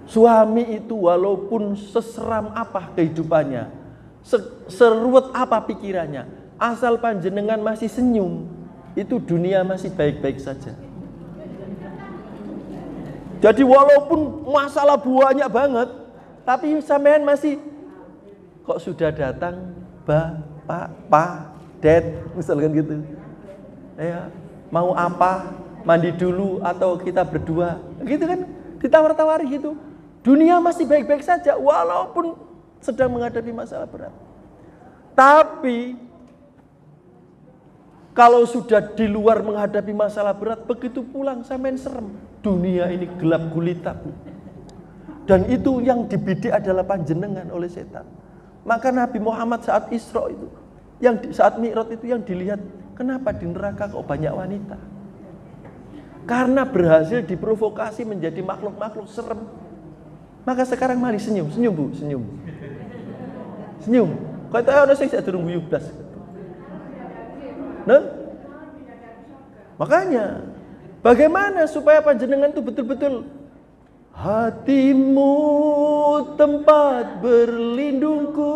Suami itu walaupun seseram apa kehidupannya, seruwet apa pikirannya, asal panjenengan masih senyum, itu dunia masih baik-baik saja. Jadi walaupun masalah banyak banget, tapi sampean masih kok sudah datang Bapak, Pak, Dad, misalkan gitu. Ya, mau apa? Mandi dulu atau kita berdua. Gitu kan, ditawar-tawari gitu. Dunia masih baik-baik saja walaupun sedang menghadapi masalah berat. Tapi kalau sudah di luar menghadapi masalah berat, begitu pulang sampean serem. Dunia ini gelap gulita. Dan itu yang dibidik adalah panjenengan oleh setan. Maka Nabi Muhammad saat Isra itu, saat Mi'raj itu yang dilihat, kenapa di neraka kok banyak wanita? Karena berhasil diprovokasi menjadi makhluk-makhluk serem. Maka sekarang mari senyum Bu, senyum. Senyum. Kau tahu ada sing durung guyu blas. Nah? Makanya bagaimana supaya panjenengan itu betul-betul hatimu tempat berlindungku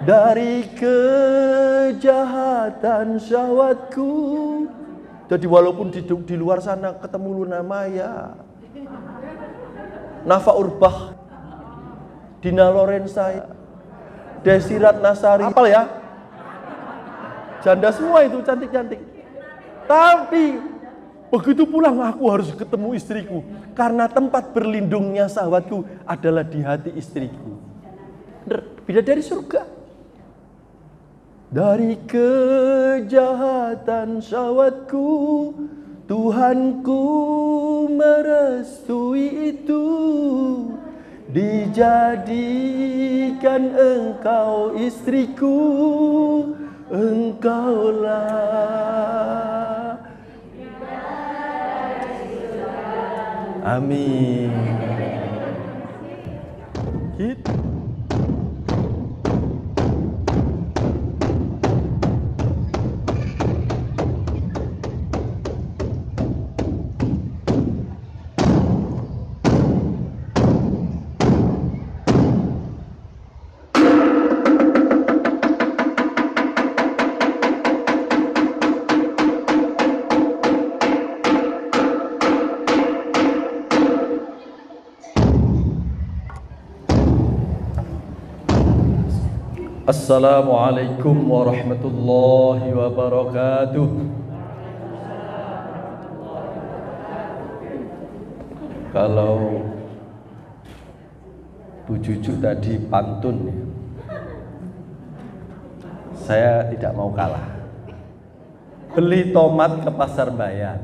dari kejahatan syahwatku. Jadi walaupun di luar sana ketemu Luna Maya, Nafa Urbach, Dina Lorenza, Desirat Nasari, apal ya? Janda semua itu cantik-cantik. Tapi begitu pulang aku harus ketemu istriku, karena tempat berlindungnya sahabatku adalah di hati istriku. Bidadari surga. Dari kejahatan syahwatku, Tuhanku merestui itu, dijadikan engkau istriku, engkaulah. Amin. Gitu. Assalamualaikum warahmatullahi wabarakatuh. Kalau Bu Cucu tadi pantun, saya tidak mau kalah. Beli tomat ke pasar Bayan,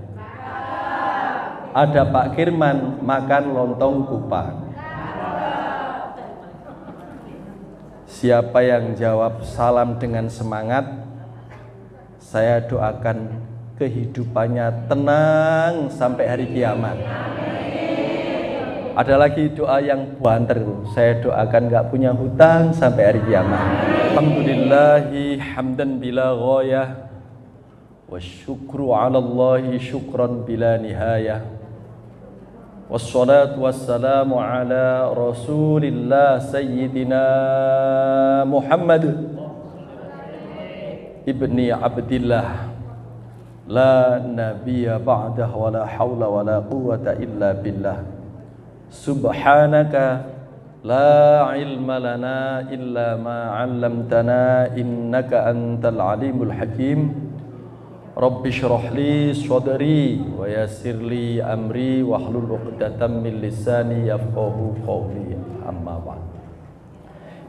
ada Pak Kirman makan lontong kupang. Siapa yang jawab salam dengan semangat, saya doakan kehidupannya tenang sampai hari kiamat. Ada lagi doa yang banter, saya doakan gak punya hutang sampai hari kiamat. Alhamdulillahi hamdan bila ghayah, wa syukru ala Allahi syukran bila nihayah. Wassalatu wassalamu ala Rasulillah Sayyidina Muhammad ibni Abdillah, la nabiyya ba'dah wa la hawla wa la quwwata illa billah. Subhanaka la ilma lana illa ma 'allamtana innaka antal alimul hakim. Rabbi syrah li sadri wa yassir li amri wahlul 'uqdatam min lisani yafqahu qawli. Amma ba'd.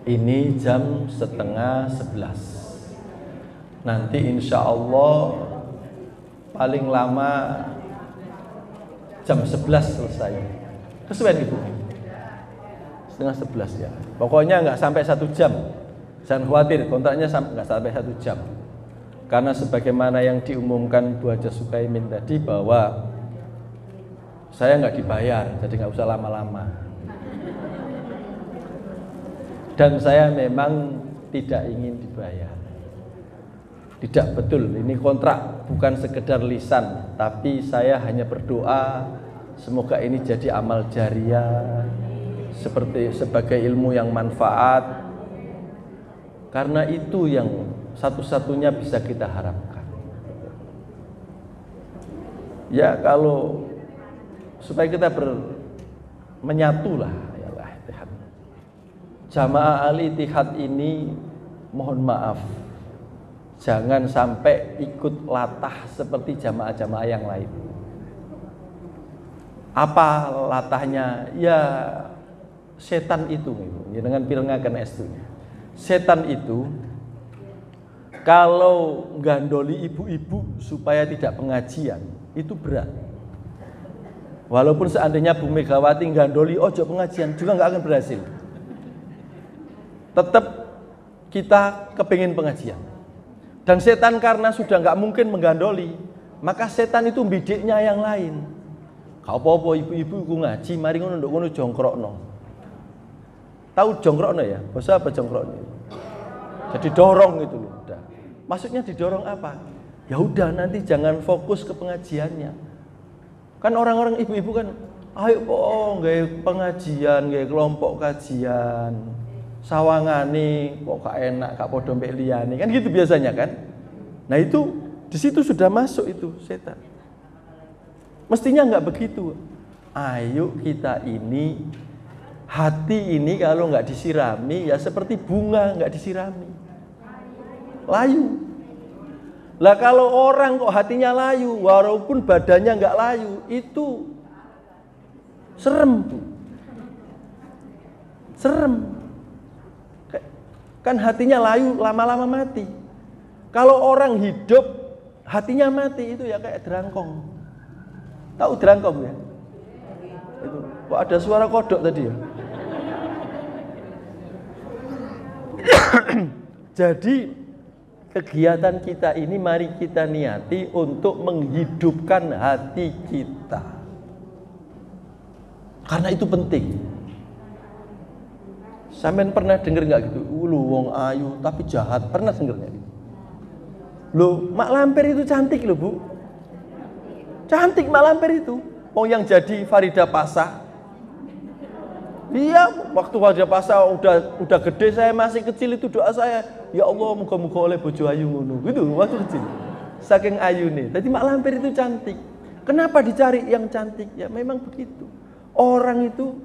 Ini jam 10:30. Nanti insya Allah paling lama jam 11 selesai. Kesuwen Ibu? 10:30 ya. Pokoknya nggak sampai 1 jam. Jangan khawatir, kontraknya nggak sampai 1 jam. Karena sebagaimana yang diumumkan Bu Haja Sukaimin tadi, bahwa saya nggak dibayar, jadi nggak usah lama-lama. Dan saya memang tidak ingin dibayar. Tidak betul, ini kontrak bukan sekedar lisan, tapi saya hanya berdoa Semoga ini jadi amal jariah, sebagai ilmu yang manfaat. Karena itu yang satu-satunya bisa kita harapkan. Ya kalau supaya kita menyatulah ya Al-Ittihad. Jamaah Al-Ittihad ini mohon maaf, jangan sampai ikut latah seperti jamaah-jamaah yang lain. Apa latahnya? Ya setan itu ya, dengan pirengaken estunya. Setan itu kalau gandoli ibu-ibu supaya tidak pengajian itu berat. Walaupun seandainya Bu Megawati gandoli ojo pengajian juga nggak akan berhasil. Tetap kita kepingin pengajian. Dan setan karena sudah nggak mungkin menggandoli, maka setan itu bidiknya yang lain. Kau apa ibu-ibu ku ngaji, mari ngono nduk ngono jongkrokno. Tahu jongkrokno ya? Bahasa apa jongkrokno? Jadi dorong itu loh. Udah. Maksudnya didorong apa? Ya udah nanti jangan fokus ke pengajiannya. Kan orang-orang ibu-ibu kan, ayo po nggawe pengajian, nggawe kelompok kajian. Sawangane kok gak enak, gak padha mbek liyane. Kan gitu biasanya kan? Nah itu di situ sudah masuk itu setan. Mestinya nggak begitu. Ayo kita ini, hati ini kalau nggak disirami ya seperti bunga nggak disirami, layu. Lah kalau orang kok hatinya layu, walaupun badannya nggak layu, itu serem tuh, serem. Kan hatinya layu, lama-lama mati. Kalau orang hidup, hatinya mati itu ya kayak derangkong. Tahu derangkong ya? Itu. Kok ada suara kodok tadi ya? Jadi kegiatan kita ini mari kita niati untuk menghidupkan hati kita. Karena itu penting. Sampean pernah dengar nggak gitu? Lu wong ayu tapi jahat. Pernah dengar nggak gitu? Lu Mak Lampir itu cantik loh Bu. Cantik Mak Lampir itu. Wong yang jadi Farida Pasha. Iya, waktu Farida Pasha udah gede, saya masih kecil itu doa saya, ya Allah muga-muga oleh bojo ayu ngono. Gitu waktu kecil. Saking ayune. Tadi Mak Lampir itu cantik. Kenapa dicari yang cantik? Ya memang begitu. Orang itu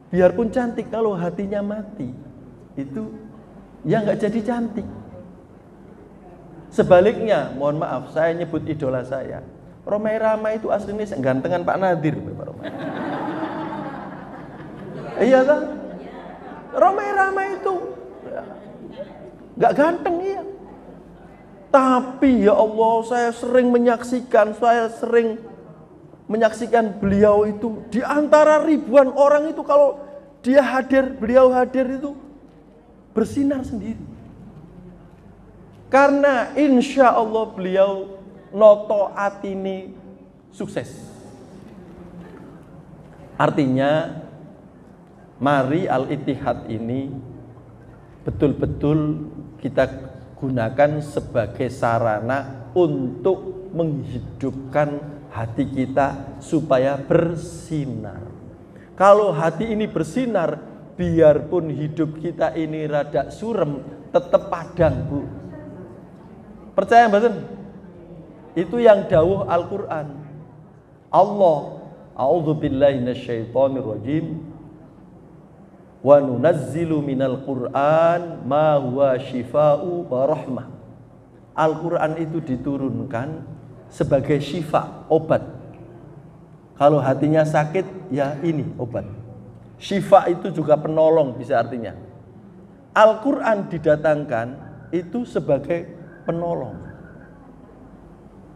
biarpun cantik kalau hatinya mati, itu ya nggak jadi cantik. Sebaliknya, mohon maaf, saya nyebut idola saya. Romai Rama itu aslinya gantengan Pak Nadir, Pak Romai. Iya kan? Romai Rama itu nggak ganteng iya. Tapi ya Allah, saya sering menyaksikan beliau itu di antara ribuan orang itu kalau dia hadir, beliau hadir itu bersinar sendiri. Karena insya Allah beliau noto atini sukses. Artinya mari Al-Ittihad ini betul-betul kita gunakan sebagai sarana untuk menghidupkan hati kita supaya bersinar. Kalau hati ini bersinar, biarpun hidup kita ini rada surem, tetap padang Bu. Percaya mboten? Itu yang dawuh Al-Qur'an. Allah, a'udzubillahi minasyaitonirrajim. Wa nunazzilu minal Qur'an ma huwa syifaa'u wa rahmah. Al-Qur'an itu diturunkan sebagai syifa, obat. Kalau hatinya sakit, ya ini obat. Syifa itu juga penolong bisa artinya. Al-Qur'an didatangkan itu sebagai penolong.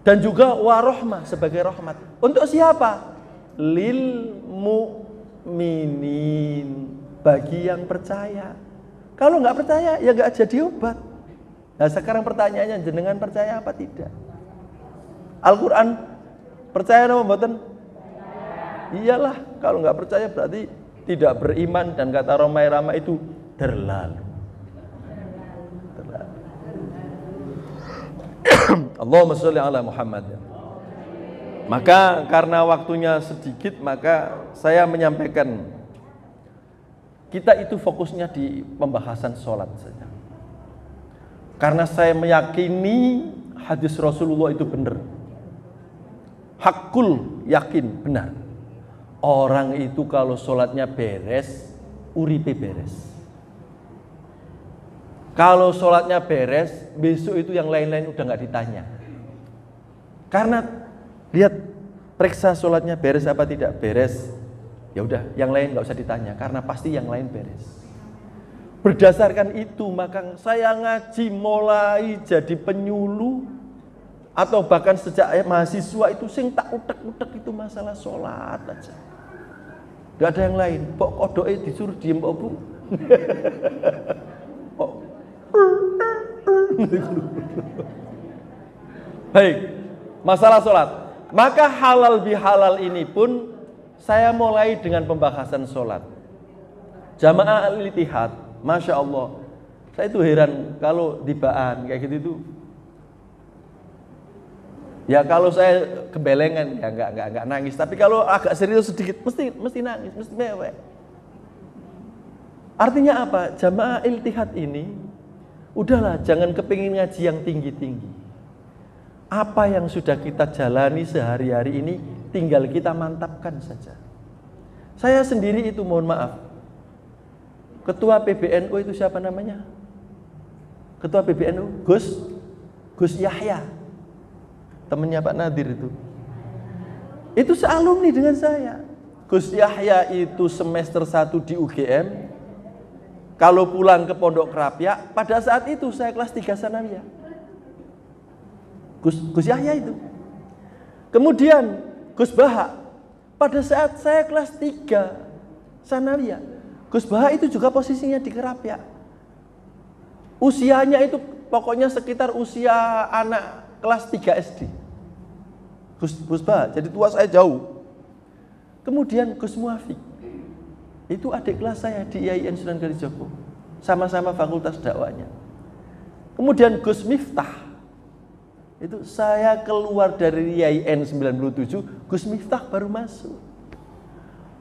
Dan juga warahmah sebagai rahmat. Untuk siapa? Lil mu'minin, bagi yang percaya. Kalau nggak percaya ya nggak jadi obat. Nah sekarang pertanyaannya, jenengan percaya apa tidak? Al-Quran percaya nama mboten? Iyalah, kalau nggak percaya berarti tidak beriman, dan kata Romai Rama itu terlalu. Allahumma sholli ala Muhammad. Maka karena waktunya sedikit, maka saya menyampaikan kita itu fokusnya di pembahasan sholat saja. Karena saya meyakini hadis Rasulullah itu benar. Hakul yakin benar. Orang itu kalau sholatnya beres, uripe beres. Kalau sholatnya beres, besok itu yang lain-lain udah nggak ditanya. Karena lihat, periksa sholatnya beres apa tidak beres. Ya udah, yang lain nggak usah ditanya karena pasti yang lain beres. Berdasarkan itu maka saya ngaji mulai jadi penyuluh atau bahkan sejak mahasiswa itu sing tak utek-utek itu masalah sholat aja. Gak ada yang lain. Pok kodoke disuruh diem kok Bu. Baik, masalah sholat. Maka halal bihalal ini pun saya mulai dengan pembahasan sholat. Jamaah al-Ittihad, Masya Allah, saya itu heran kalau di Baan kayak gitu itu. Ya kalau saya kebelengan ya enggak nangis, tapi kalau agak serius sedikit mesti nangis, mesti mewek. Artinya apa? Jamaah al-Ittihad ini udahlah jangan kepingin ngaji yang tinggi-tinggi. Apa yang sudah kita jalani sehari-hari ini tinggal kita mantapkan saja. Saya sendiri itu mohon maaf, ketua PBNU itu siapa namanya? Ketua PBNU Gus Yahya, temannya Pak Nadir itu sealumni dengan saya. Gus Yahya itu semester 1 di UGM, kalau pulang ke Pondok Krapyak, pada saat itu saya kelas 3 sanawiyah. Gus Yahya itu. Kemudian Gus Baha, pada saat saya kelas 3 sanawiyah, Gus Baha itu juga posisinya di Krapyak. Usianya itu pokoknya sekitar usia anak kelas 3 SD. Gus Baha, jadi tua saya jauh. Kemudian Gus Muafiq, itu adik kelas saya di IAIN Sunan Kalijogo, sama-sama fakultas dakwahnya. Kemudian Gus Miftah, itu saya keluar dari IAIN 97, Gus Miftah baru masuk.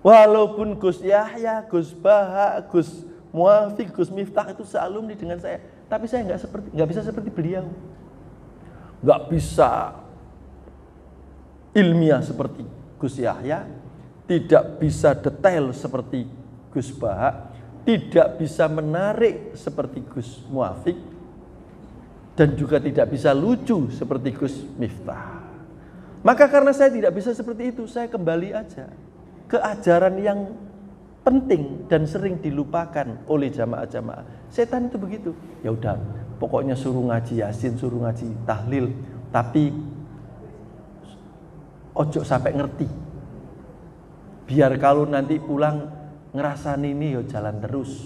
Walaupun Gus Yahya, Gus Baha, Gus Muafiq, Gus Miftah itu sealumni dengan saya, tapi saya nggak bisa seperti beliau, nggak bisa ilmiah seperti Gus Yahya, tidak bisa detail seperti Gus Baha, tidak bisa menarik seperti Gus Muafiq, dan juga tidak bisa lucu seperti Gus Miftah. Maka karena saya tidak bisa seperti itu, saya kembali aja ke ajaran yang penting dan sering dilupakan oleh jamaah-jamaah. Setan itu begitu. Ya udah, pokoknya suruh ngaji Yasin, suruh ngaji tahlil, tapi ojo sampai ngerti. Biar kalau nanti pulang ngerasain ini ya jalan terus.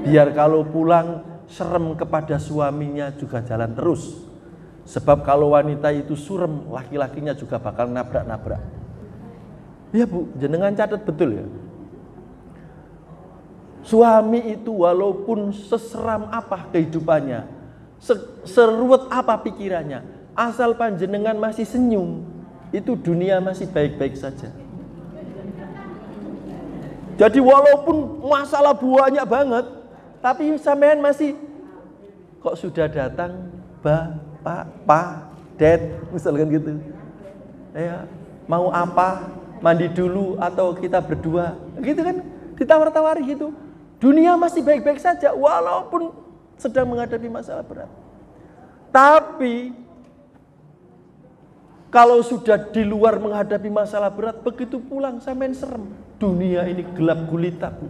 Biar kalau pulang serem kepada suaminya juga jalan terus. Sebab kalau wanita itu surem, laki-lakinya juga bakal nabrak-nabrak. Ya Bu, jenengan catat betul ya. Suami itu walaupun seseram apa kehidupannya, seruwet apa pikirannya, asal panjenengan masih senyum, itu dunia masih baik-baik saja. Jadi walaupun masalah banyak banget, tapi sampean masih kok sudah datang Bapak, Pak, Dad, misalkan gitu. Ya, mau apa? Mandi dulu atau kita berdua. Gitu kan? Ditawar-tawari gitu. Dunia masih baik-baik saja walaupun sedang menghadapi masalah berat. Tapi kalau sudah di luar menghadapi masalah berat, begitu pulang sampean serem. Dunia ini gelap gulita, Bu.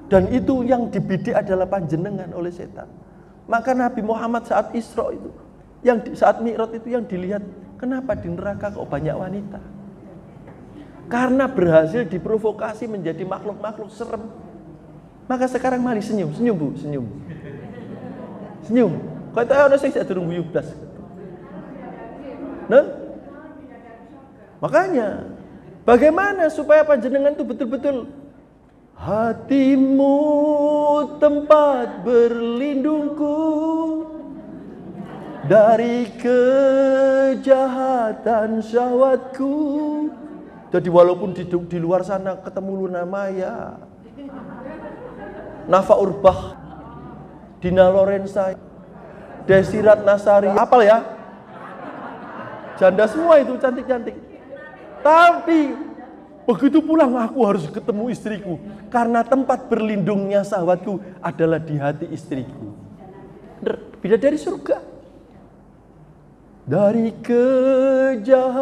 Dan itu yang dibidik adalah panjenengan oleh setan. Maka Nabi Muhammad saat Isra itu, saat Mi'raj itu yang dilihat, kenapa di neraka kok banyak wanita? Karena berhasil diprovokasi menjadi makhluk-makhluk serem. Maka sekarang mari senyum Bu, senyum. Senyum. Kau tahu ada sing durung guyu blas. Nah, makanya bagaimana supaya panjenengan itu betul-betul hatimu tempat berlindungku, dari kejahatan syahwatku. Jadi walaupun di luar sana ketemu Luna Maya, Nafa Urbach, Dina Lorenza, Desirat Nasari, apal ya? Janda semua itu, cantik-cantik. Tapi begitu pulang aku harus ketemu istriku, karena tempat berlindungnya sahabatku adalah di hati istriku. Bidadari surga. Dari kejahatan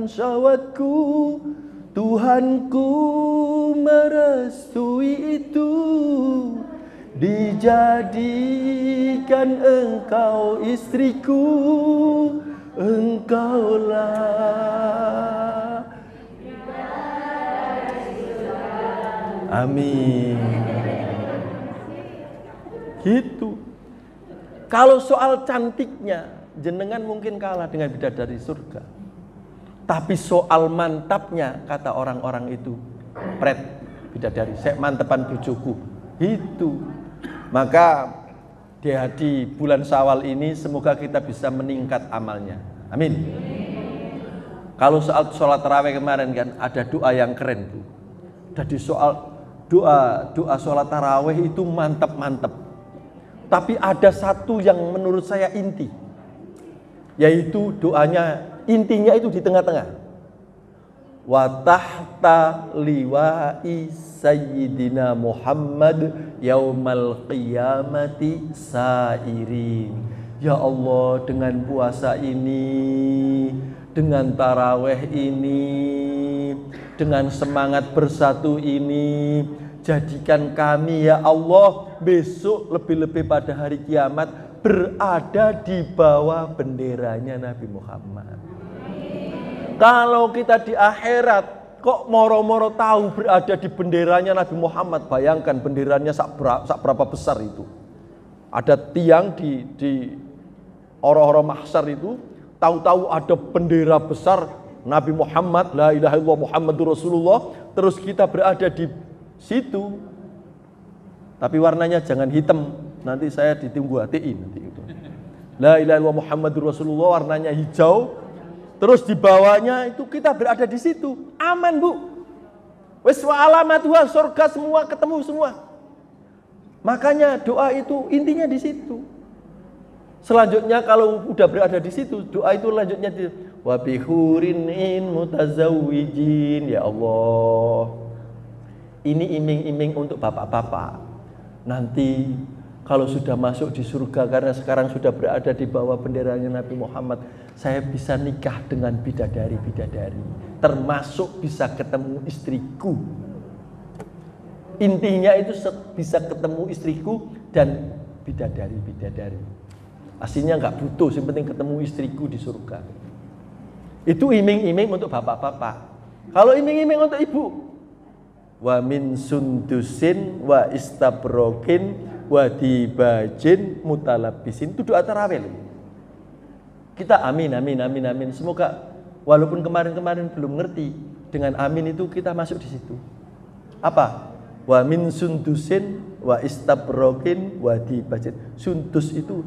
syahwatku, Tuhanku merestui itu, dijadikan engkau istriku, engkaulah. Amin. Gitu. Kalau soal cantiknya, jenengan mungkin kalah dengan bidadari surga. Tapi soal mantapnya, kata orang-orang itu, pret bidadari, saya mantepan bujuku. Itu. Maka di bulan Syawal ini semoga kita bisa meningkat amalnya. Amin. Kalau soal sholat tarawih kemarin kan ada doa yang keren, Bu. Jadi soal doa sholat tarawih itu mantap-mantap. Tapi ada satu yang menurut saya inti, yaitu doanya intinya itu di tengah-tengah. Wa tahta liwa'i sayyidina Muhammad yaumal qiyamati sairin. Ya Allah, dengan puasa ini, dengan taraweh ini, dengan semangat bersatu ini, jadikan kami ya Allah besok lebih-lebih pada hari kiamat berada di bawah benderanya Nabi Muhammad. Kalau kita di akhirat kok moro-moro tahu berada di benderanya Nabi Muhammad, bayangkan benderanya sak berapa besar itu. Ada tiang di ora-ora mahsyar itu, tahu-tahu ada bendera besar Nabi Muhammad, la ilaha illallah Muhammadur Rasulullah, terus kita berada di situ. Tapi warnanya jangan hitam, nanti saya ditunggu hatiin nanti itu. La ilaha illallah Muhammadur Rasulullah, warnanya hijau. Terus di bawahnya itu kita berada di situ. Aman, Bu. Wis wa alamatuha, surga semua ketemu semua. Makanya doa itu intinya di situ. Selanjutnya kalau udah berada di situ, doa itu lanjutnya di wa bihurin in mutazawwijin. Ya Allah, ini iming-iming untuk bapak-bapak. Nanti kalau sudah masuk di surga, karena sekarang sudah berada di bawah benderanya Nabi Muhammad, saya bisa nikah dengan bidadari-bidadari, termasuk bisa ketemu istriku. Intinya itu bisa ketemu istriku dan bidadari-bidadari. Aslinya nggak butuh, yang penting ketemu istriku di surga. Itu iming-iming untuk bapak-bapak. Kalau iming-iming untuk ibu, wa min sundusin wa istabrokin wa dibajin mutalabisin, itu doa tarawih. Kita amin, amin, amin, amin. Semoga walaupun kemarin-kemarin belum ngerti, dengan amin itu kita masuk di situ. Apa? Wa min sundusin wa istabrokin wa dibajin. Sundus itu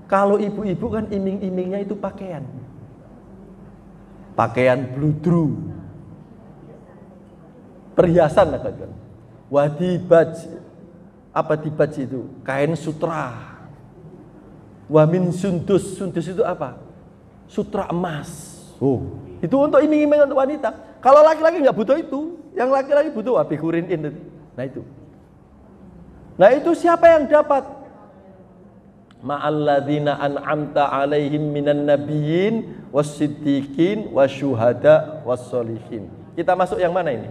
kalau ibu-ibu kan iming-imingnya itu pakaian. Pakaian bludru. Perhiasan lah kan. Wa dibaj. Apa dibaj itu? Kain sutra. Wa min sundus. Sundus itu apa? Sutra emas. Oh, itu untuk iming-iming untuk wanita. Kalau laki-laki nggak butuh itu. Yang laki-laki butuh abikurin in. Nah itu. Nah itu siapa yang dapat? Ma'alladzina an'amta alaihim minan nabiyyin wassiddiqin wasyuhada wassolihin. Kita masuk yang mana ini?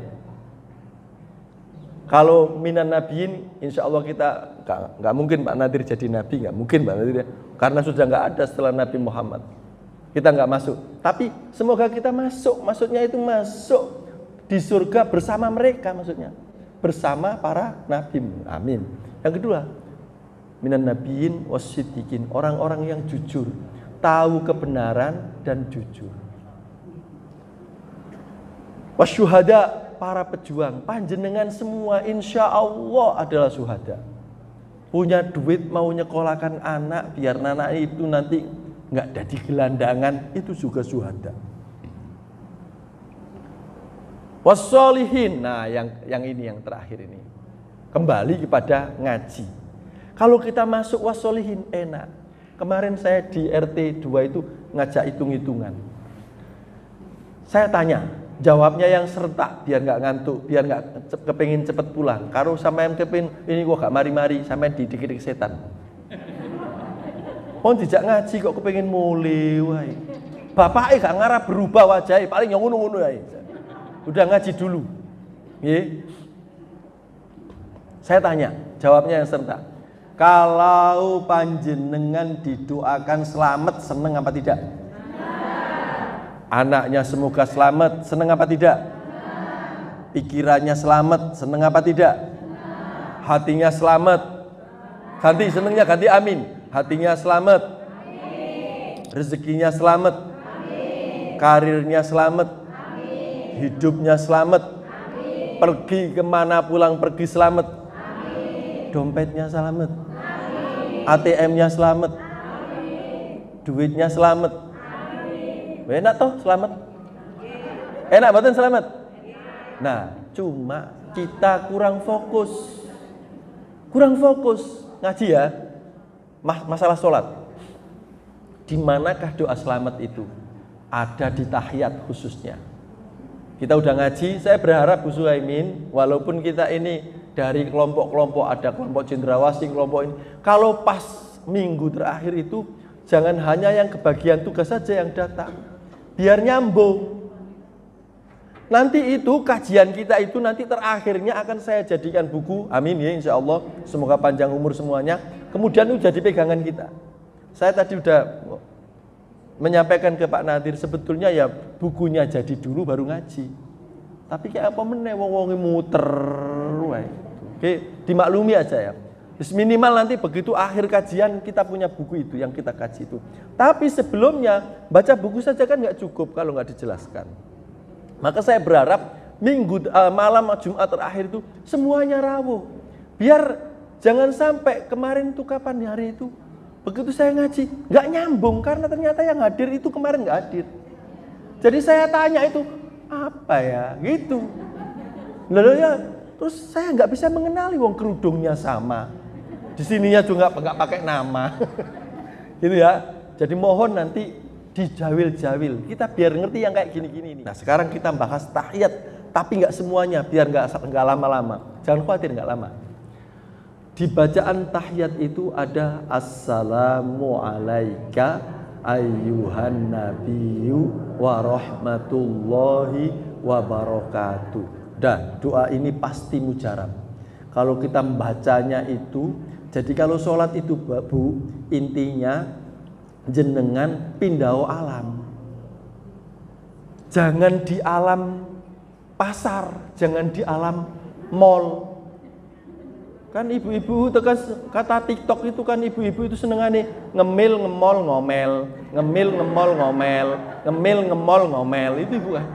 Kalau minan nabiyyin, insya Allah kita nggak mungkin Pak Nadir jadi nabi, nggak mungkin Pak Nadir ya, karena sudah nggak ada setelah Nabi Muhammad. Kita nggak masuk. Tapi semoga kita masuk. Maksudnya itu masuk di surga bersama mereka, maksudnya bersama para nabi. Amin. Yang kedua, minan nabiyyin wassiddiqin, orang-orang yang jujur, tahu kebenaran dan jujur. Wasyuhada, para pejuang, panjenengan semua insya Allah adalah syuhada. Punya duit mau nyekolahkan anak, biar anak itu nanti nggak jadi gelandangan, itu juga syuhada. Wassolihin, nah yang ini yang terakhir ini, kembali kepada ngaji. Kalau kita masuk wassolihin enak. Kemarin saya di RT 2 itu ngajak hitung-hitungan. Saya tanya, jawabnya yang serentak biar nggak ngantuk, biar nggak kepengin cepet pulang. Kalau sampean kepengin ini kok gak mari-mari, sampean didik-didik setan. Oh dijak ngaji kok kepengin mulai wae. Bapake gak ngarah berubah wajahnya, paling yang ngono-ngono ae. Udah ngaji dulu. Nggih. Saya tanya, jawabnya yang serentak. Kalau panjenengan didoakan selamat, seneng apa tidak? Anaknya semoga selamat, seneng apa tidak? Pikirannya selamat, seneng apa tidak? Hatinya selamat. Ganti senengnya ganti amin. Hatinya selamat. Rezekinya selamat. Karirnya selamat. Hidupnya selamat. Pergi kemana pulang pergi selamat. Dompetnya selamat. ATM-nya selamat. Duitnya selamat. Enak toh selamat? Enak betul selamat? Nah, cuma kita kurang fokus. Kurang fokus ngaji ya. Masalah sholat. Di manakah doa selamat itu? Ada di tahiyat khususnya. Kita udah ngaji, saya berharap Bu Suhaimin, walaupun kita ini dari kelompok-kelompok, ada kelompok cendrawasih, kelompok ini, kalau pas minggu terakhir itu jangan hanya yang kebagian tugas saja yang datang, biar nyambung. Nanti itu kajian kita itu nanti terakhirnya akan saya jadikan buku, amin ya insya Allah, semoga panjang umur semuanya. Kemudian itu jadi pegangan kita. Saya tadi udah menyampaikan ke Pak Nadir, sebetulnya ya bukunya jadi dulu baru ngaji. Tapi kayak apa meneh wong-wonge muter wae. Oke, dimaklumi aja ya. Minimal nanti begitu akhir kajian kita punya buku itu yang kita kaji itu. Tapi sebelumnya baca buku saja kan nggak cukup kalau nggak dijelaskan. Maka saya berharap malam Jumat terakhir itu semuanya rawuh. Biar jangan sampai kemarin itu kapan hari itu begitu saya ngaji nggak nyambung karena ternyata yang hadir itu kemarin nggak hadir. Jadi saya tanya itu apa ya gitu. Lalu ya terus saya nggak bisa mengenali wong kerudungnya sama. Di sininya juga nggak pakai nama. Gitu ya. Jadi mohon nanti dijawil-jawil. Kita biar ngerti yang kayak gini-gini ini. Nah, sekarang kita bahas tahiyat, tapi nggak semuanya biar nggak lama-lama. Jangan khawatir nggak lama. Di bacaan tahiyat itu ada assalamu alaika ayyuhan nabiyyu wa rahmatullahi wa barakatuh. Dah, doa ini pasti mujarab. Kalau kita membacanya itu, jadi kalau sholat itu Bu, intinya jenengan pindao alam. Jangan di alam pasar, jangan di alam mall. Kan ibu-ibu tekan kata TikTok itu kan ibu-ibu itu senengane ngemil ngemol ngomel, ngemil ngemol ngomel, ngemil ngemol ngomel, itu ibu kan.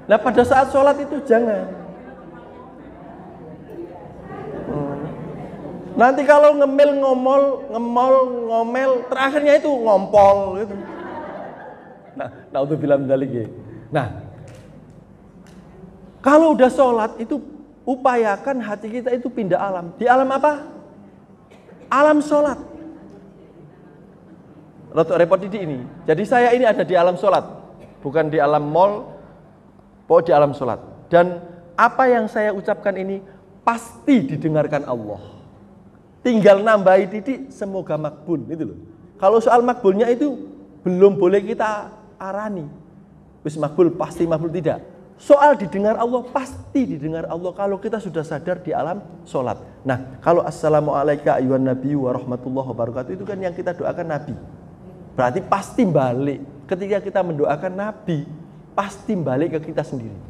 Nah pada saat sholat itu jangan. Nanti kalau ngemil ngemol ngomel, terakhirnya itu ngompol gitu. Nah, naudzubillah min dzalik. Nah, kalau udah sholat itu upayakan hati kita itu pindah alam. Di alam apa? Alam sholat. Rotok repot ini. Jadi saya ini ada di alam sholat, bukan di alam mall, pokok di alam sholat. Dan apa yang saya ucapkan ini pasti didengarkan Allah. Tinggal nambahi titik semoga makbul itu loh. Kalau soal makbulnya itu belum boleh kita arani. Wis makbul pasti makbul tidak. Soal didengar Allah pasti didengar Allah kalau kita sudah sadar di alam sholat. Nah, kalau assalamualaikum ayyuhan nabiyyu wa rahmatullahi wabarakatuh itu kan yang kita doakan Nabi. Berarti pasti balik. Ketika kita mendoakan Nabi, pasti balik ke kita sendiri.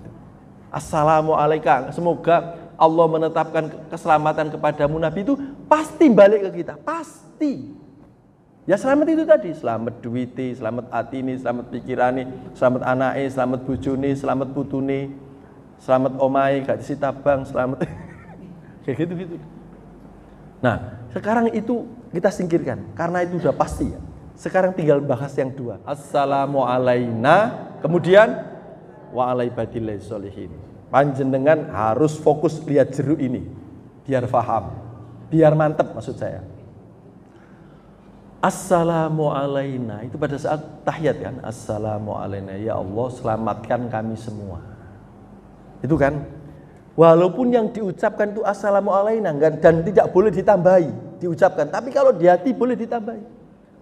Assalamualaikum, semoga Allah menetapkan keselamatan kepadamu Nabi itu pasti balik ke kita, pasti. Ya selamat itu tadi, selamat duiti, selamat atini, selamat pikirani, selamat anake, selamat bojone, selamat putune, selamat omahe, gak disitabang, selamat kayak gitu. Nah, sekarang itu kita singkirkan karena itu udah pasti ya. Sekarang tinggal bahas yang dua. Assalamu alaina, kemudian wa ala ibadillahis sholihin. Panjenengan harus fokus lihat jeruk ini, biar paham, biar mantep maksud saya. Assalamu alaina, itu pada saat tahiyat kan. Assalamu alaina, ya Allah selamatkan kami semua. Itu kan, walaupun yang diucapkan itu assalamu alaina dan tidak boleh ditambahi, diucapkan. Tapi kalau di hati boleh ditambahi.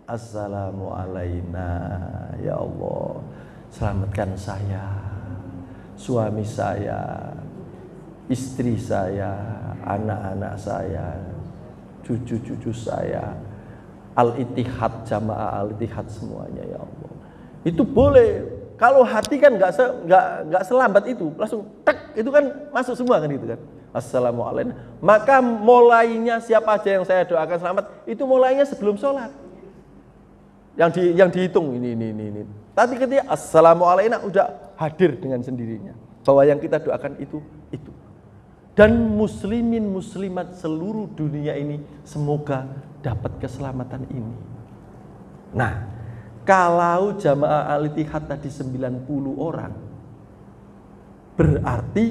Assalamu alaina, ya Allah selamatkan saya, suami saya, istri saya, anak-anak saya, cucu-cucu saya, al-ittihad, jamaah al-ittihad semuanya ya Allah. Itu boleh. Kalau hati kan nggak selambat itu, langsung tek, itu kan masuk semua kan gitu kan. Assalamu alaina. Maka mulainya siapa aja yang saya doakan selamat, itu mulainya sebelum sholat. Yang dihitung ini. Tapi ketika assalamu alaina udah hadir dengan sendirinya bahwa yang kita doakan itu. Dan muslimin muslimat seluruh dunia ini semoga dapat keselamatan ini. Nah, kalau jamaah al-ittihad tadi 90 orang, berarti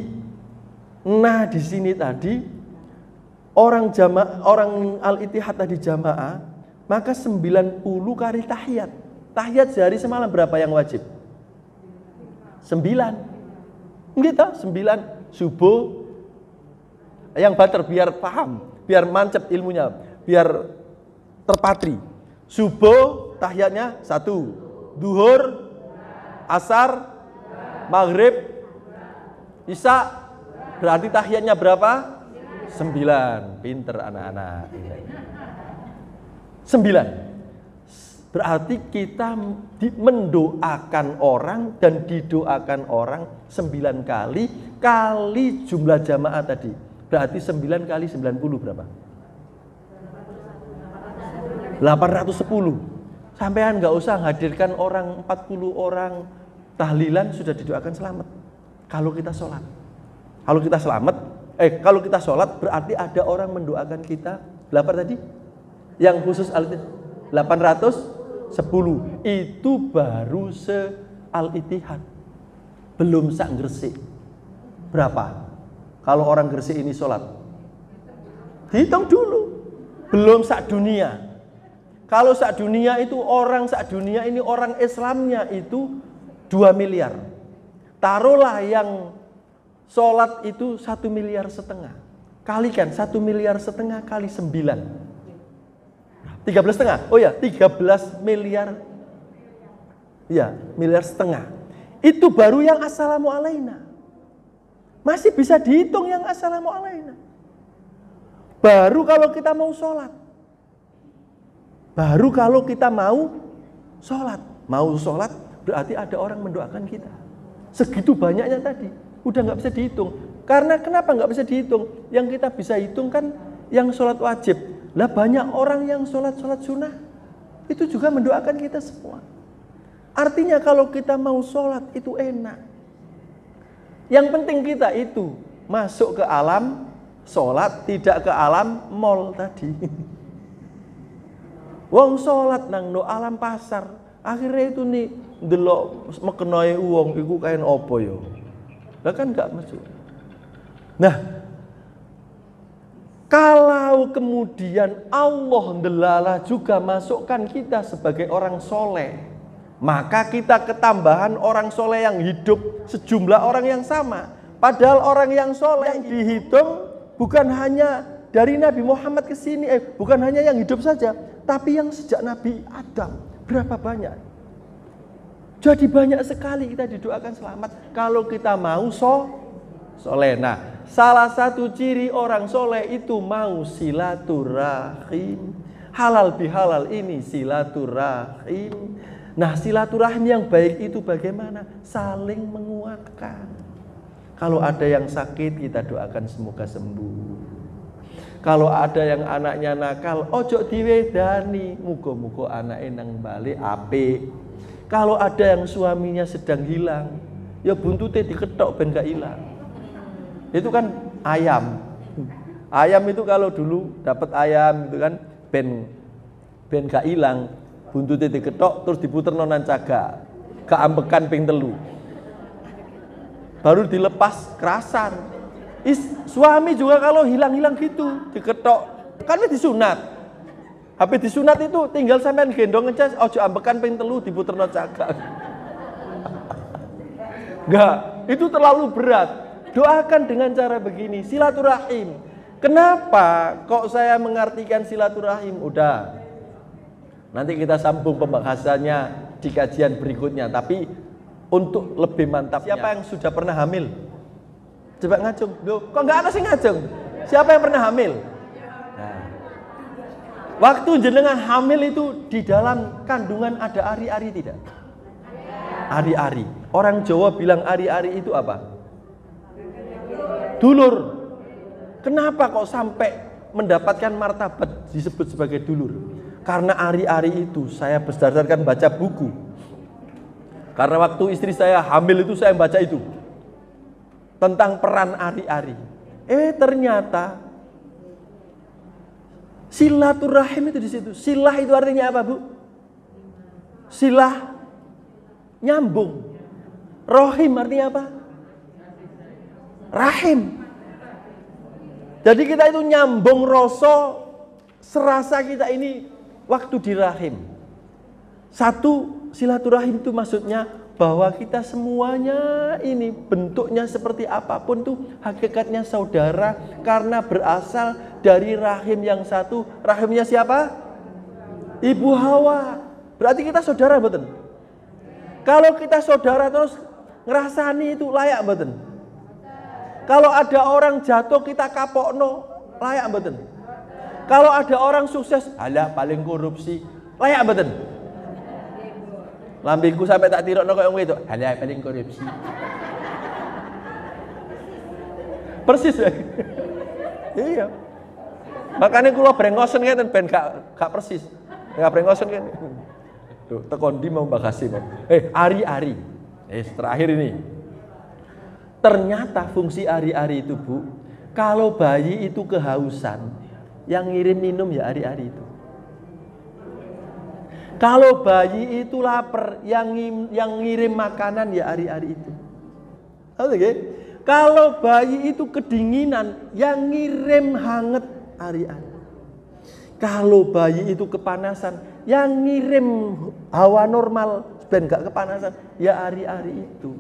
di sini tadi orang al-ittihad tadi jamaah, maka 90 kali tahiyat. Tahiyat sehari semalam berapa yang wajib? 9. Gitu, 9 subuh. Yang bater biar paham, biar mancep ilmunya, biar terpatri. Subuh tahiyatnya 1, duhur, asar, maghrib, isya, berarti tahiyatnya berapa? 9. Pinter anak-anak. 9. Berarti kita mendoakan orang dan didoakan orang 9 kali jumlah jamaah tadi. Berarti 9 kali 90 berapa? 810. Sampean nggak usah hadirkan orang 40 orang tahlilan sudah didoakan selamat. Kalau kita sholat. Kalau kita sholat berarti ada orang mendoakan kita. Berapa tadi? Yang khusus al-ittihad 810. Itu baru al-ittihad. Belum sak Gresik. Berapa? Kalau orang Gresik ini sholat, dihitung dulu. Belum sak dunia. Kalau sak dunia itu sak dunia ini orang Islamnya itu 2 miliar. Taruhlah yang sholat itu 1,5 miliar. Kalikan 1,5 miliar kali 9. 13,5. Oh ya, 13 miliar. Ya, 1,5 miliar. Itu baru yang assalamu alaina. Masih bisa dihitung yang assalamu alaina. Baru kalau kita mau sholat. Mau sholat berarti ada orang mendoakan kita. Segitu banyaknya tadi. Udah gak bisa dihitung. Karena kenapa gak bisa dihitung? Yang kita bisa hitung kan yang sholat wajib. Lah banyak orang yang sholat sunnah. Itu juga mendoakan kita semua. Artinya kalau kita mau sholat itu enak. Yang penting kita itu masuk ke alam sholat, tidak ke alam mall tadi. Wong sholat nang no alam pasar, akhirnya itu nih delok mekenai uang, iku kain opo yo. Lah kan nggak masuk. Nah, kalau kemudian Allah ndelala juga masukkan kita sebagai orang soleh, maka kita ketambahan orang soleh yang hidup sejumlah orang yang sama. Padahal orang yang soleh yang dihitung bukan hanya dari Nabi Muhammad ke sini, bukan hanya yang hidup saja, tapi yang sejak Nabi Adam. Berapa banyak? Jadi banyak sekali kita didoakan selamat kalau kita mau soleh. Nah, salah satu ciri orang soleh itu mau silaturahim. Halal bihalal ini silaturahim. Nah, silaturahim yang baik itu bagaimana? Saling menguatkan. Kalau ada yang sakit, kita doakan semoga sembuh. Kalau ada yang anaknya nakal, ojo diwedani, muga-muga anaknya nang balik apik. Kalau ada yang suaminya sedang hilang, ya buntute diketok ben gak hilang. Itu kan ayam. Ayam itu kalau dulu dapat ayam itu kan ben gak hilang. buntute diketok terus diputerno nang cagak. Keambekan ping 3. Baru dilepas kerasan. Suami juga kalau hilang-hilang gitu, diketok. Kan disunat. Habis disunat itu tinggal sampean gendong ngecas, ojo ambekan ping 3 diputerno cagak. Enggak, itu terlalu berat. Doakan dengan cara begini, silaturahim. Kenapa kok saya mengartikan silaturahim? Udah, nanti kita sambung pembahasannya di kajian berikutnya. Tapi untuk lebih mantap, siapa yang sudah pernah hamil? Coba ngacung. Loh, kok nggak ada sih ngacung? Siapa yang pernah hamil? Nah, waktu jenengan hamil itu di dalam kandungan ada ari-ari tidak? Ari-ari. Orang Jawa bilang ari-ari itu apa? Dulur. Kenapa kok sampai mendapatkan martabat disebut sebagai dulur? Karena ari-ari itu saya berdasarkan baca buku. Karena waktu istri saya hamil itu saya baca itu tentang peran ari-ari. Ternyata silaturahim itu di situ. Silah itu artinya apa, Bu? Silah nyambung. Rohim artinya apa? Rahim. Jadi kita itu nyambung rasa serasa kita ini waktu di rahim. Satu, silaturahim itu maksudnya bahwa kita semuanya ini bentuknya seperti apapun tuh hakikatnya saudara karena berasal dari rahim yang satu. Rahimnya siapa? Ibu Hawa. Berarti kita saudara, betul? Kalau kita saudara terus ngerasani itu layak, betul? Kalau ada orang jatuh kita kapokno, layak betul? Kalau ada orang sukses, alah paling korupsi, layak betul? Lambingku sampai tak tirokno koyo itu, alah paling korupsi. Persis ya. Iya. Makanya kula brengosen ngeten ben gak persis. Gak brengosen ngene. Tuh, tekon di mau bakasi, Bang. Ari-ari. Terakhir ini. Ternyata fungsi ari-ari itu, Bu, kalau bayi itu kehausan, yang ngirim minum ya ari-ari itu. Kalau bayi itu lapar, yang ngirim makanan ya ari-ari itu. Oke? Kalau bayi itu kedinginan, yang ngirim hangat ari-ari. Kalau bayi itu kepanasan, yang ngirim hawa normal ben gak kepanasan ya ari-ari itu.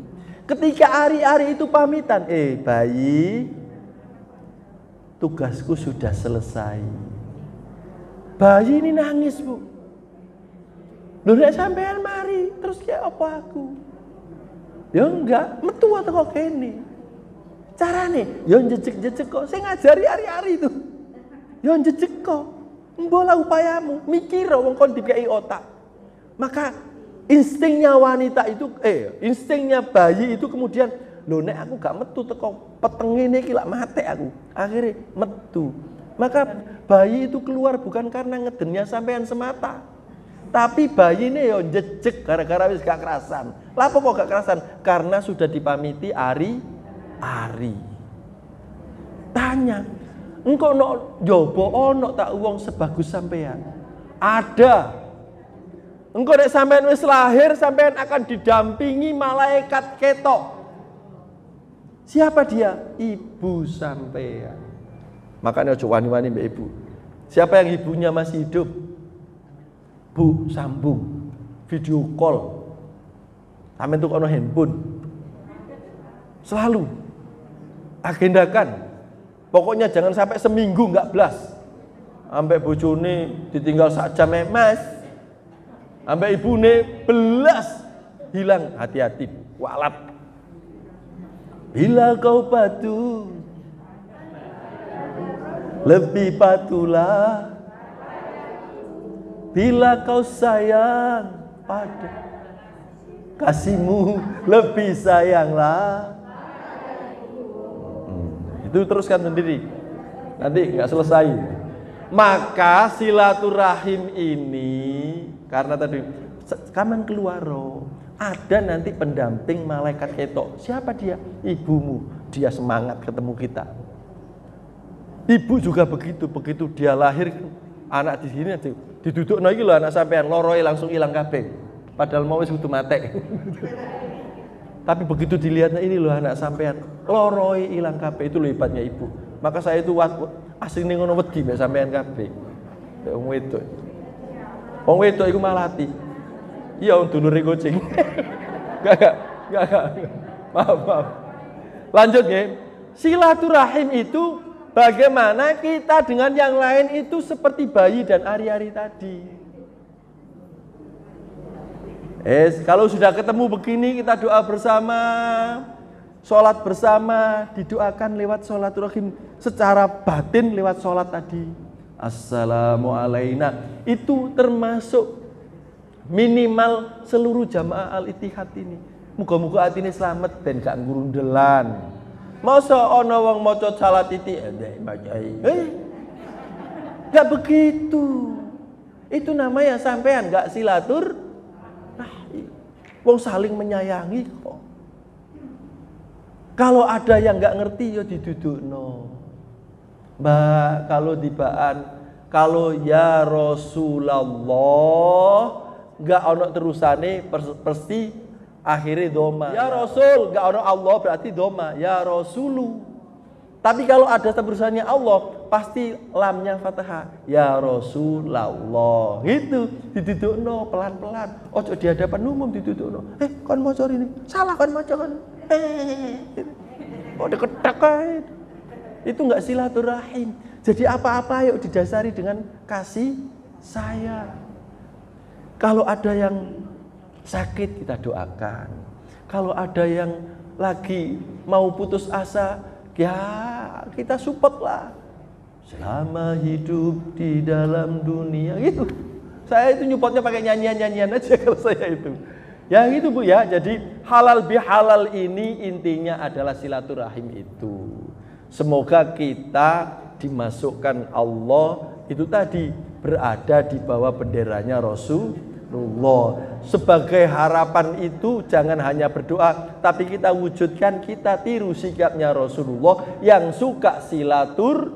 Ketika ari-ari itu pamitan, bayi, tugasku sudah selesai. Bayi ini nangis, Bu. Lho nek sampean mari, terus kayak apa aku? Ya enggak, metu teko kene. Carane, ya njejek-njejek kok. Saya ngajari ari-ari itu. Ya njejek kok. Mbola upayamu, mikir wong kon dikai otak. Maka instingnya wanita itu, instingnya bayi itu kemudian, lho nek aku gak metu teko peteng ini lak mate aku. Akhirnya metu. Maka bayi itu keluar bukan karena ngedennya sampean semata. Tapi bayi ini yo jejek gara-gara wis gak kerasan. Lah apa kok gak kerasan? Karena sudah dipamiti ari-ari. Tanya, engkau no jobo ono tak uang sebagus sampean? Ada. Engkau nek sampean wis lahir, sampean akan didampingi malaikat ketok. Siapa dia? Ibu sampean. Makanya ojo wani-wani mbak ibu. Siapa yang ibunya masih hidup? Bu, sambung video call. Sampean tuh kono handphone. Selalu agendakan. Pokoknya jangan sampai seminggu nggak blas. Sampai bojone ditinggal sak jam, Mas. Sampai ibune belas hilang, hati-hati, walat. Bila kau patuh, lebih patuhlah. Bila kau sayang pada kasihmu, lebih sayanglah. Itu teruskan sendiri, nanti nggak selesai. Maka silaturahim ini, karena tadi kaman keluar ada nanti pendamping malaikat ketok. Siapa dia? Ibumu. Dia semangat ketemu kita. Ibu juga begitu dia lahir anak di sini Didudukno iki lho anak sampean loroe langsung ilang kabeh. Padahal mau wis kudu mate. Tapi begitu dilihatnya ini loh anak sampean, loroi ilang kabeh, itu loh hebatnya ibu. Maka saya itu asline ngono wedi mek sampean kabeh. Wong wedok. Wong wedok iku malati. Iya wong dulure kucing. Enggak. Maaf. Lanjut ya. Silaturahim itu bagaimana kita dengan yang lain itu seperti bayi dan ari-ari tadi. Kalau sudah ketemu begini kita doa bersama, sholat bersama, didoakan lewat sholaturahim secara batin lewat sholat tadi. Assalamualaikum. Itu termasuk minimal seluruh jamaah Al-Ittihad ini. Muga-muga atine slamet ben gak ngurundelan. Masa ana wong maca salat titik bacai. Gak begitu. Itu namanya sampean gak silatur. Wong saling menyayangi kok. Kalau ada yang nggak ngerti ya didudukno. Mbak, kalau tibaan, kalau ya Rasulullah nggak ono terusane pasti akhirnya doma. Ya Rasul nggak ono Allah berarti doma. Ya Rasulu. Tapi kalau ada terusannya Allah pasti lamnya fathah. Ya Rasulullah. Gitu didudukno pelan-pelan. Ojo di hadapan umum didudukno. Kon maca ini. Salah kon maca kon. Kok diketek ae. Itu enggak silaturahim. Jadi apa-apa yuk didasari dengan kasih sayang. Kalau ada yang sakit kita doakan. Kalau ada yang lagi mau putus asa, ya kita support lah. Selama hidup di dalam dunia gitu. Saya itu nyupportnya pakai nyanyian-nyanyian aja kalau saya itu. Ya gitu Bu ya. Jadi halal bihalal ini intinya adalah silaturahim itu. Semoga kita dimasukkan Allah itu tadi berada di bawah benderanya Rasulullah. Sebagai harapan itu jangan hanya berdoa, tapi kita wujudkan, kita tiru sikapnya Rasulullah yang suka silaturahim.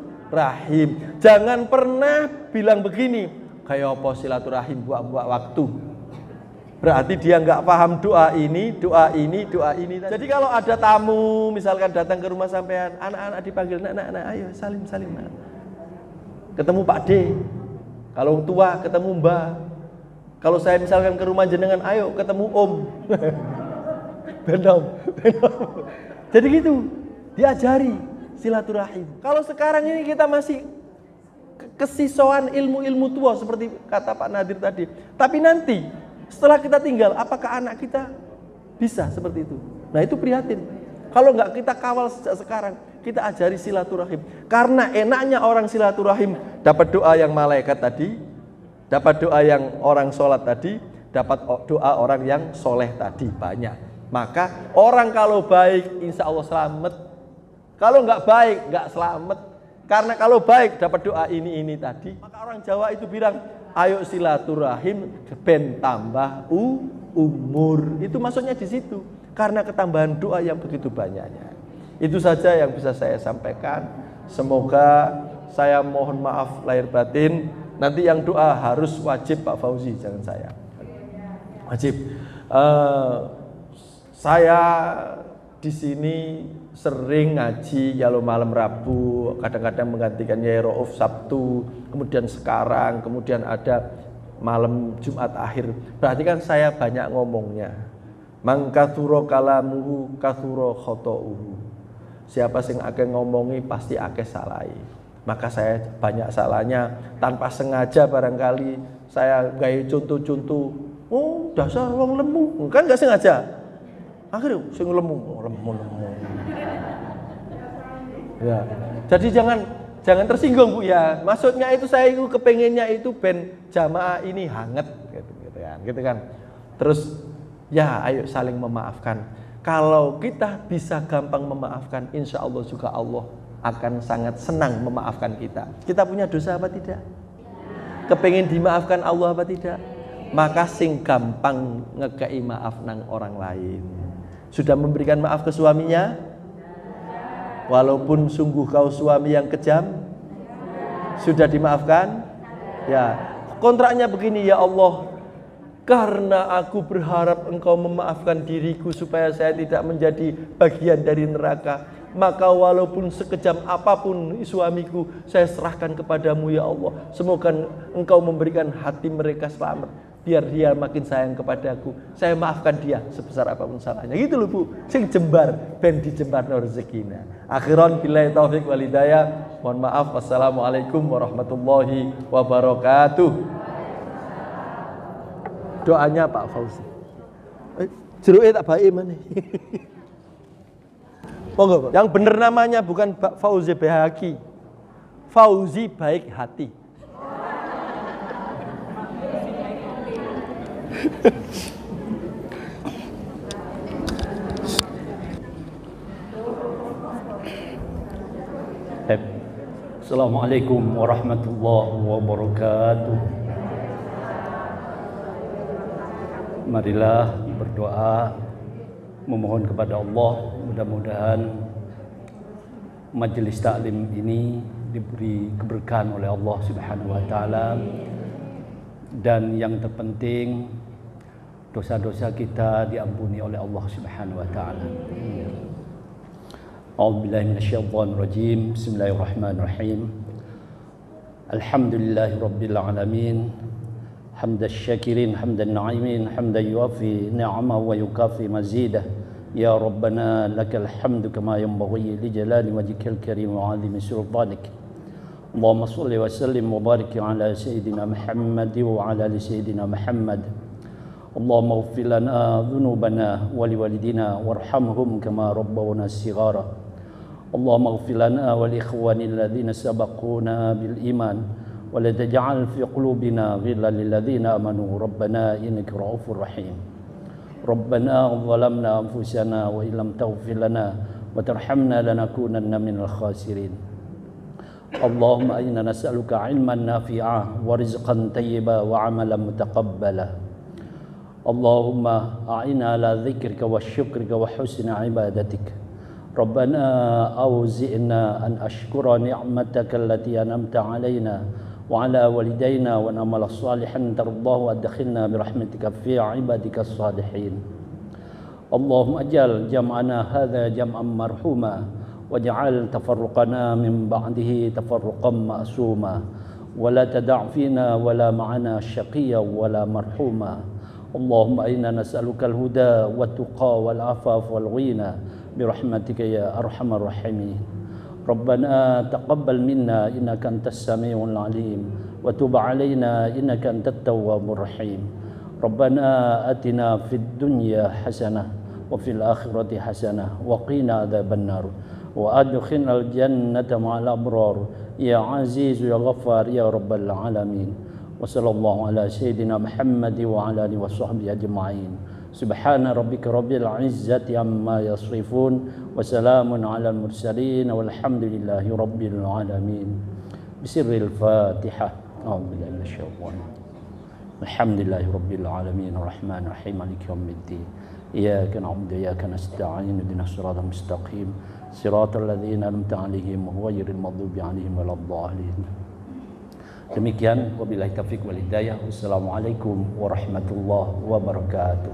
Jangan pernah bilang begini, kayak apa silaturahim buat waktu. Berarti dia nggak paham doa ini. Jadi kalau ada tamu misalkan datang ke rumah sampean, anak-anak dipanggil, nak, ayo salim. Nak. Ketemu Pak D. Kalau tua ketemu Mbak. Kalau saya misalkan ke rumah jenengan, ayo ketemu Om. Benom. Jadi gitu, diajari silaturahim. Kalau sekarang ini kita masih kesisauan ilmu-ilmu tua seperti kata Pak Nadir tadi. Tapi nanti setelah kita tinggal, apakah anak kita bisa seperti itu? Nah itu prihatin. Kalau nggak kita kawal sejak sekarang, kita ajari silaturahim. Karena enaknya orang silaturahim dapat doa yang malaikat tadi, dapat doa yang orang sholat tadi, dapat doa orang yang soleh tadi, banyak. Maka orang kalau baik insya Allah selamat. Kalau nggak baik nggak selamat. Karena kalau baik dapat doa ini tadi. Maka orang Jawa itu bilang, ayo silaturahim ben tambah umur. Itu maksudnya di situ. Karena ketambahan doa yang begitu banyaknya. Itu saja yang bisa saya sampaikan. Semoga saya mohon maaf lahir batin. Nanti yang doa harus wajib Pak Fauzi, jangan saya. Wajib. Saya di sini sering ngaji kalau malam Rabu, kadang-kadang menggantikan Yai Rauf Sabtu, kemudian sekarang, kemudian ada malam Jumat akhir. Berarti kan saya banyak ngomongnya. Man kathura kalamuhu kathura khota'uhu. Siapa sing akeh ngomongi pasti akeh salahi. Maka saya banyak salahnya tanpa sengaja barangkali saya gawe contoh-contoh. Oh, dasar wong lemu. Kan enggak sengaja. Akhirnya sing lemu. Ya. Jadi jangan tersinggung Bu ya. Maksudnya itu saya itu kepengennya itu ben jamaah ini hangat gitu kan. Terus ya ayo saling memaafkan. Kalau kita bisa gampang memaafkan, insya Allah juga Allah akan sangat senang memaafkan kita. Kita punya dosa apa tidak? Kepengen dimaafkan Allah apa tidak? Maka sing gampang ngekei maaf nang orang lain. Sudah memberikan maaf ke suaminya? Walaupun sungguh kau suami yang kejam? Sudah dimaafkan? Ya, Kontraknya begini, ya Allah, karena aku berharap Engkau memaafkan diriku supaya saya tidak menjadi bagian dari neraka, maka walaupun sekejam apapun suamiku, saya serahkan kepadamu ya Allah. Semoga Engkau memberikan hati mereka selamat, biar dia makin sayang kepadaku. Saya maafkan dia sebesar apapun salahnya. Gitu loh Bu, sing jembar ben dijembarno rezekina. Akhiran billahi taufik wal hidayah. Mohon maaf. Wassalamualaikum warahmatullahi wabarakatuh. Doanya Pak Fauzi. Jeruke tak baik mana? Monggo, Pak. Yang benar namanya bukan Pak Fauzi Behaki. Fauzi baik hati. Assalamualaikum warahmatullahi wabarakatuh. Marilah berdoa, memohon kepada Allah, mudah-mudahan majelis taklim ini diberi keberkahan oleh Allah Subhanahu wa taala, dan yang terpenting dosa-dosa kita diampuni oleh Allah Subhanahu wa taala. A'udzubillahi minasyaitonir rajim. Bismillahirrahmanirrahim. Alhamdulillahirabbil alamin. Hamdas syakirin, hamdan na'imin, hamdan yuwafi ni'amahu wa yukafi mazidah. Ya Rabbana lakal hamdu kama yanbaghi li jalali wajhikal karim wa 'azimi sultanik. Allahumma shalli wa sallim wa barik ala sayyidina Muhammad wa ala ali sayyidina Muhammad. Allahumma ighfir lana dhunubana wa liwalidina warhamhum kama rabbawna shighara. Allahumma ighfir lana wa li ikhwanil ladzina sabaquna bil iman. ولا تجعل في قلوبنا غلا للذين آمنوا ربنا إنك رؤوف رحيم. ربنا ظلمنا أنفسنا وإن لم تغفر لنا وترحمنا لنكونن من الخاسرين. اللهم إنا نسألك علما نافعا ورزقا طيبا وعملا متقبلا. اللهم أعنا على ذكرك وشكرك وحسن عبادتك. ربنا أوزئنا أن أشكر نعمتك التي أنعمت علينا وعلى والدينا ونعمل صالحا ترضاه وادخلنا برحمتك في عبادك الصالحين. اللهم اجعل جمعنا هذا جمعا مرحوما واجعل تفرقنا من بعده تفرقا معصوما ولا تدع فينا ولا معنا شقيا ولا مرحوما. اللهم إنا نسألك الهدى والتقى والعفاف والغنى برحمتك يا أرحم الراحمين. ربنا تقبل منا إنك أنت السميع العليم وتب علينا إنك أنت التواب الرحيم. ربنا آتنا في الدنيا حسنة وفي الآخرة حسنة وقنا عذاب النار وأدخلنا الجنة مع الأبرار يا عزيز يا غفار يا رب العالمين. وصلى الله على سيدنا محمد وعلى آله وصحبه أجمعين. سبحان ربك رب العزة عما يصفون وسلام على المرسلين والحمد لله رب العالمين. بسر الفاتحة. أعوذ بالله من الشيطان. الحمد لله رب العالمين الرحمن الرحيم مالك يوم الدين. إياك نعبد وإياك نستعين اهدنا الصراط المستقيم صراط الذين أنعمت عليهم غير المغضوب عليهم ولا الضالين. Demikian, wabillahi taufiq wal hidayah. Wassalamualaikum warahmatullahi wabarakatuh.